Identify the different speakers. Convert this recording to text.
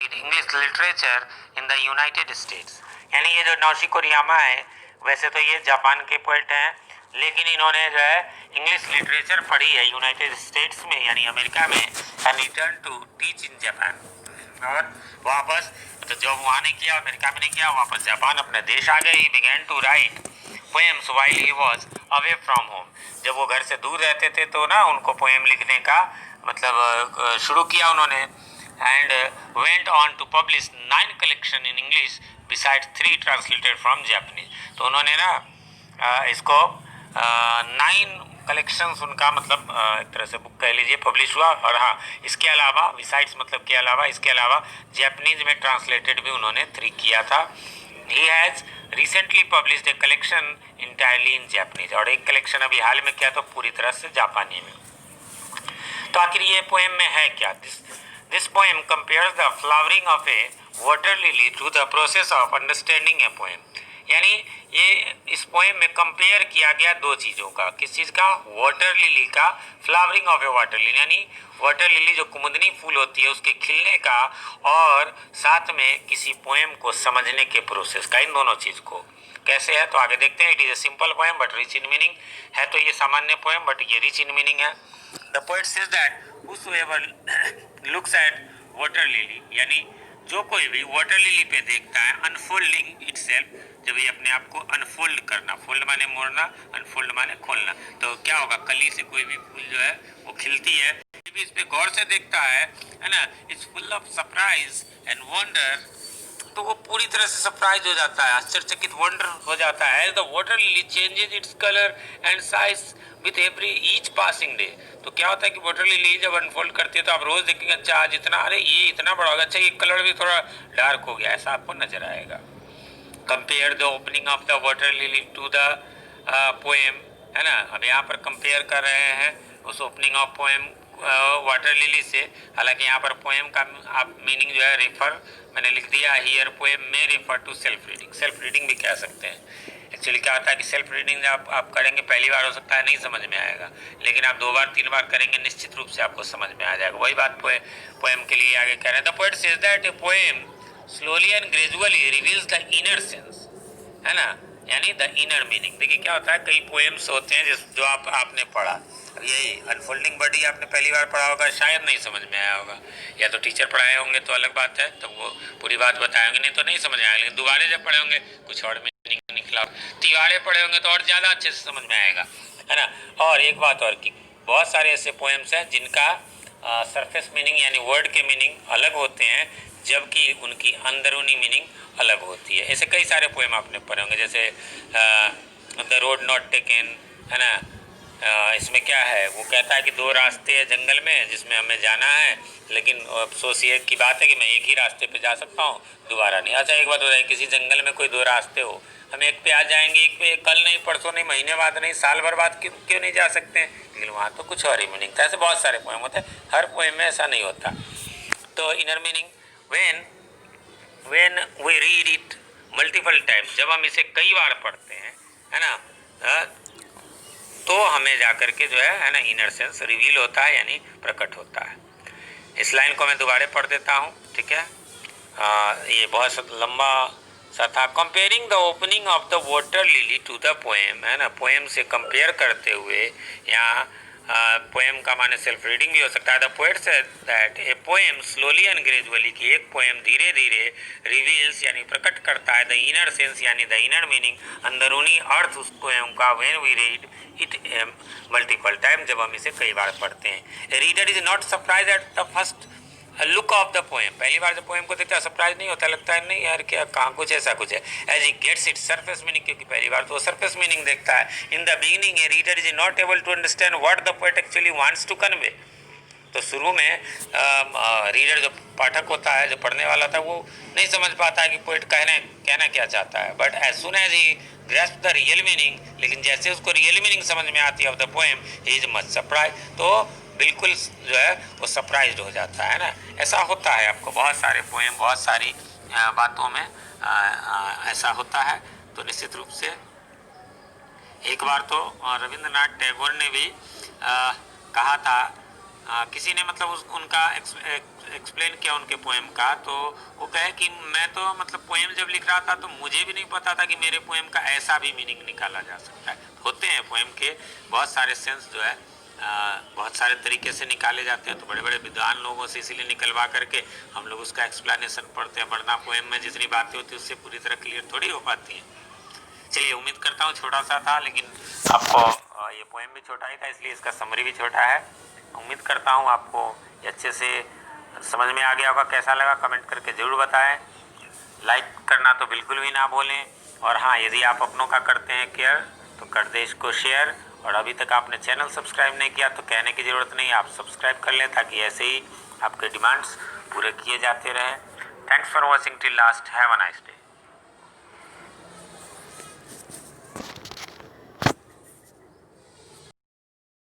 Speaker 1: English literature in the United states. यानी ये जो नाओशी कोरियामा है, वैसे तो ये जापान के पोएट हैं, लेकिन इन्होंने जो है इंग्लिश लिटरेचर पढ़ी है यूनाइटेड स्टेट्स में यानी अमेरिका में, and return to teach in Japan. और वापस तो जो वहाँ ने किया अमेरिका में नहीं किया, वापस जापान अपने देश आ गए। He began to write poems while he was away from home. जब वो घर से दूर रहते थे तो ना उनको पोएम लिखने का मतलब शुरू किया उन्होंने। And went on to publish 9 collection in English besides 3 translated from Japanese। तो उन्होंने ना इसको 9 कलेक्शंस उनका मतलब एक तरह से बुक कह लीजिए पब्लिश हुआ। और हाँ, इसके अलावा बिसाइड्स मतलब के अलावा, इसके अलावा जापानीज में ट्रांसलेटेड भी उन्होंने 3 किया था। He has recently published a collection entirely in Japanese, और एक कलेक्शन अभी हाल में किया तो पूरी तरह से जापानी में। तो आखिर ये पोएम में है क्या? This poem compares the flowering of a water lily to the process of understanding a poem। यानी ये इस पोएम में कंपेयर किया गया दो चीज़ों का। किस चीज़ का? वाटर लिली का, flowering of A water lily यानी वाटर लिली जो कुमुदनी फूल होती है उसके खिलने का, और साथ में किसी पोएम को समझने के प्रोसेस का, इन दोनों चीज़ को कैसे है तो आगे देखते हैं। It is a simple poem but rich in meaning. है तो ये सामान्य पोएम बट ये रिच इन मीनिंग है। The poet says that whosoever looks at water lily, यानी जो कोई भी वाटर लिली पे देखता है, अनफोल्डिंग इटसेल्फ, जब ये अपने आप को अनफोल्ड करना, फोल्ड माने मोड़ना, अनफोल्ड माने खोलना, तो क्या होगा? कली से कोई भी फूल जो है वो खिलती है। भी इस पे गौर से देखता है ना, it's full of surprise and wonder, तो वो पूरी तरह से सरप्राइज हो जाता है, आश्चर्यचकित वंडर हो जाता है। The water lily changes its colour and size with every each passing day. तो क्या होता है कि वाटर लिली जब अनफोल्ड करती है तो आप रोज देखेंगे अच्छा आज इतना, अरे ये इतना बड़ा होगा, अच्छा ये कलर भी थोड़ा डार्क हो गया, ऐसा आपको नजर आएगा। Compare the opening of the water lily to the poem, है ना। अब यहाँ पर कंपेयर कर रहे हैं उस opening of poem water lily से। हालांकि यहाँ पर पोएम का आप मीनिंग जो है रेफर मैंने लिख दिया हियर, पोएम में refer to self reading, self reading भी कह सकते हैं। एक्चुअली क्या होता है कि सेल्फ रीडिंग आप करेंगे पहली बार हो सकता है नहीं समझ में आएगा, लेकिन आप 2 बार 3 बार करेंगे निश्चित रूप से आपको समझ में आ जाएगा। वही बात पोएम के लिए आगे कह रहे हैं। The poet says that a poem slowly and gradually reveals the inner sense, है ना, यानी द इनर मीनिंग। देखिए क्या होता है, कई पोएम्स होते हैं जो आपने पढ़ा, यही अनफोल्डिंग बॉडी आपने पहली बार पढ़ा होगा, शायद नहीं समझ में आया होगा, या तो टीचर पढ़ाए होंगे तो अलग बात है, तो वो पूरी बात बताएंगे, नहीं तो नहीं समझ में आएगा। लेकिन दोबारा जब पढ़े होंगे कुछ और मीनिंग निकला, तिवाड़े पढ़े होंगे तो और ज़्यादा अच्छे से समझ में आएगा, है ना। और एक बात और कि बहुत सारे ऐसे पोएम्स हैं जिनका सरफेस मीनिंग यानी वर्ड के मीनिंग अलग होते हैं, जबकि उनकी अंदरूनी मीनिंग अलग होती है। ऐसे कई सारे पोएम आपने पढ़े होंगे, जैसे द रोड नॉट टेकन, है ना। इसमें क्या है, वो कहता है कि 2 रास्ते हैं जंगल में जिसमें हमें जाना है, लेकिन अफसोस ये की बात है कि मैं एक ही रास्ते पे जा सकता हूँ, दोबारा नहीं। अच्छा एक बात बताइए, किसी जंगल में कोई 2 रास्ते हो, हम एक पे आ जाएंगे, एक पे कल नहीं, परसों नहीं, महीने बाद नहीं, साल भर बाद क्यों नहीं जा सकते हैं? लेकिन वहाँ तो कुछ और ही मीनिंग था। ऐसे बहुत सारे पोएम होते हैं, हर पोएम में ऐसा नहीं होता। तो inner meaning when we read it multiple times, जब हम इसे कई बार पढ़ते हैं, है ना, तो हमें जाकर के जो है ना इनर सेंस रिवील होता है यानी प्रकट होता है। इस लाइन को मैं दोबारा पढ़ देता हूँ, ठीक है। ये बहुत लंबा सा था। Comparing the opening of the water lily to the poem, है ना, पोएम से कंपेयर करते हुए, यहाँ पोएम का माने सेल्फ रीडिंग भी हो सकता है। The poet said that a poem slowly and gradually, कि एक पोएम धीरे धीरे रिवील्स यानी प्रकट करता है द इनर सेंस यानी द इनर मीनिंग, अंदरूनी अर्थ उस पोएम का, when we read it multiple time, जब हम इसे कई बार पढ़ते हैं। Reader is not surprise at the first look of the poem, पहली बार जब पोएम को देखता है सरप्राइज नहीं होता, लगता है नहीं यार क्या कहाँ कुछ ऐसा कुछ है। As he gets it surface meaning, क्योंकि पहली बार तो वो सरफेस मीनिंग देखता है। In the beginning a reader is not able to understand what the poet actually wants to convey. तो शुरू में रीडर जो पाठक होता है, जो पढ़ने वाला था, वो नहीं समझ पाता है कि पोएट कहना क्या चाहता है। But as soon as he grasp the real meaning, लेकिन जैसे उसको रियल मीनिंग समझ में आती है of the poem, he is much surprise, तो बिल्कुल जो है वो सरप्राइज हो जाता है ना। ऐसा होता है, आपको बहुत सारे पोएम, बहुत सारी बातों में ऐसा होता है। तो निश्चित रूप से एक बार तो रविंद्रनाथ टैगोर ने भी कहा था किसी ने मतलब उनका एक्सप्लेन किया उनके पोएम का, तो वो कहे कि मैं तो मतलब पोएम जब लिख रहा था तो मुझे भी नहीं पता था कि मेरे पोएम का ऐसा भी मीनिंग निकाला जा सकता है। होते हैं पोएम के बहुत सारे सेंस जो है बहुत सारे तरीके से निकाले जाते हैं, तो बड़े बड़े विद्वान लोगों से इसीलिए निकलवा करके हम लोग उसका एक्सप्लेनेशन पढ़ते हैं, वरना पोएम में जितनी बातें होती है उससे पूरी तरह क्लियर थोड़ी हो पाती हैं। चलिए, उम्मीद करता हूँ छोटा सा था, लेकिन आपको ये पोएम भी छोटा ही था इसलिए इसका समरी भी छोटा है। उम्मीद करता हूँ आपको ये अच्छे से समझ में आ गया होगा। कैसा लगा कमेंट करके ज़रूर बताएं। लाइक करना तो बिल्कुल भी ना भूलें, और हाँ, यदि आप अपनों का करते हैं केयर तो कर दें इसको शेयर। और अभी तक आपने चैनल सब्सक्राइब नहीं किया तो कहने की ज़रूरत नहीं, आप सब्सक्राइब कर लें ताकि ऐसे ही आपके डिमांड्स पूरे किए जाते रहें। Thanks for watching till last. Have a nice day.